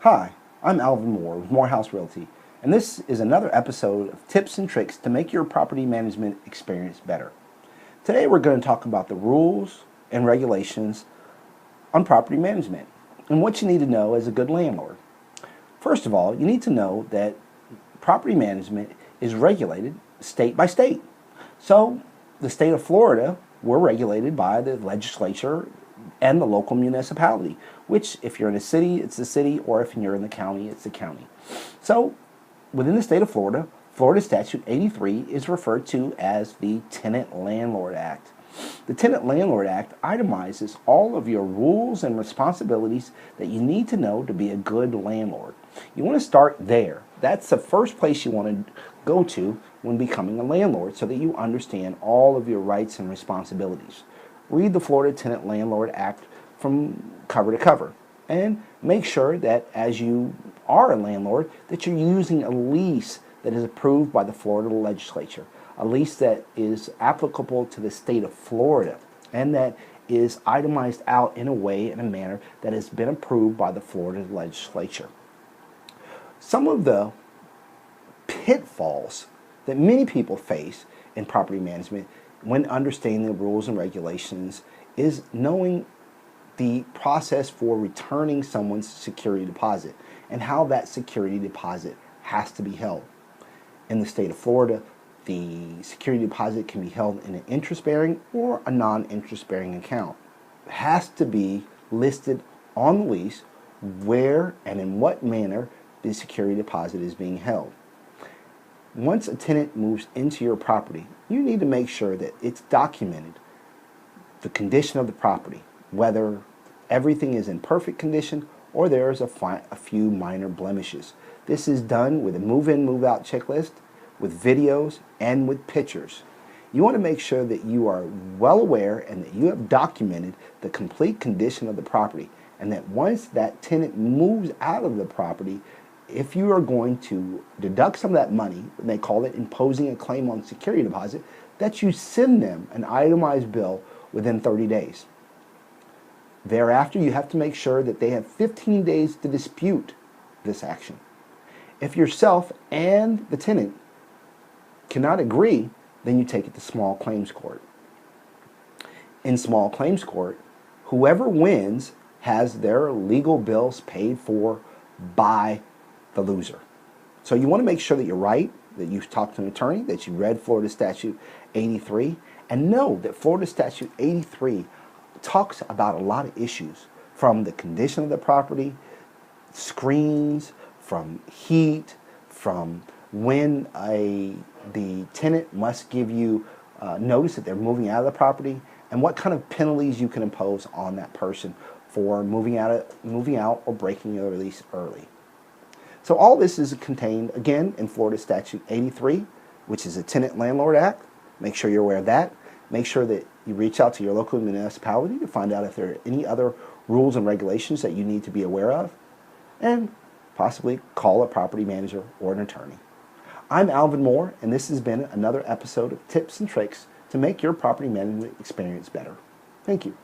Hi, I'm Alvin Moore with MoreHouse Realty, and this is another episode of tips and tricks to make your property management experience better. Today we're going to talk about the rules and regulations on property management and what you need to know as a good landlord. First of all, you need to know that property management is regulated state by state. So the state of Florida, we're regulated by the legislature and the local municipality, which if you're in a city, it's the city, or if you're in the county, it's the county. So within the state of Florida, Florida Statute 83 is referred to as the Tenant Landlord Act. The Tenant Landlord Act itemizes all of your rules and responsibilities that you need to know to be a good landlord. You want to start there. That's the first place you want to go to when becoming a landlord so that you understand all of your rights and responsibilities. Read the Florida Tenant Landlord Act from cover to cover and make sure that as you are a landlord that you're using a lease that is approved by the Florida legislature, a lease that is applicable to the state of Florida and that is itemized out in a way, in a manner that has been approved by the Florida legislature. Some of the pitfalls that many people face in property management when understanding the rules and regulations is knowing the process for returning someone's security deposit and how that security deposit has to be held. In the state of Florida, the security deposit can be held in an interest-bearing or a non-interest-bearing account. It has to be listed on the lease where and in what manner the security deposit is being held. Once a tenant moves into your property, you need to make sure that it's documented, the condition of the property, whether everything is in perfect condition or there's a few minor blemishes. This is done with a move-in, move-out checklist, with videos, and with pictures. You want to make sure that you are well aware and that you have documented the complete condition of the property, and that once that tenant moves out of the property, if you are going to deduct some of that money, and they call it imposing a claim on security deposit, that you send them an itemized bill within 30 days. Thereafter, you have to make sure that they have 15 days to dispute this action. If yourself and the tenant cannot agree, then you take it to small claims court. In small claims court, whoever wins has their legal bills paid for by the loser. So you want to make sure that you're right, that you've talked to an attorney, that you read Florida Statute 83, and know that Florida Statute 83 talks about a lot of issues, from the condition of the property, screens, from heat, from when the tenant must give you notice that they're moving out of the property, and what kind of penalties you can impose on that person for moving out or breaking your lease early. So all this is contained, again, in Florida Statute 83, which is a Tenant Landlord Act. Make sure you're aware of that. Make sure that you reach out to your local municipality to find out if there are any other rules and regulations that you need to be aware of, and possibly call a property manager or an attorney. I'm Alvin Moore, and this has been another episode of Tips and Tricks to make your property management experience better. Thank you.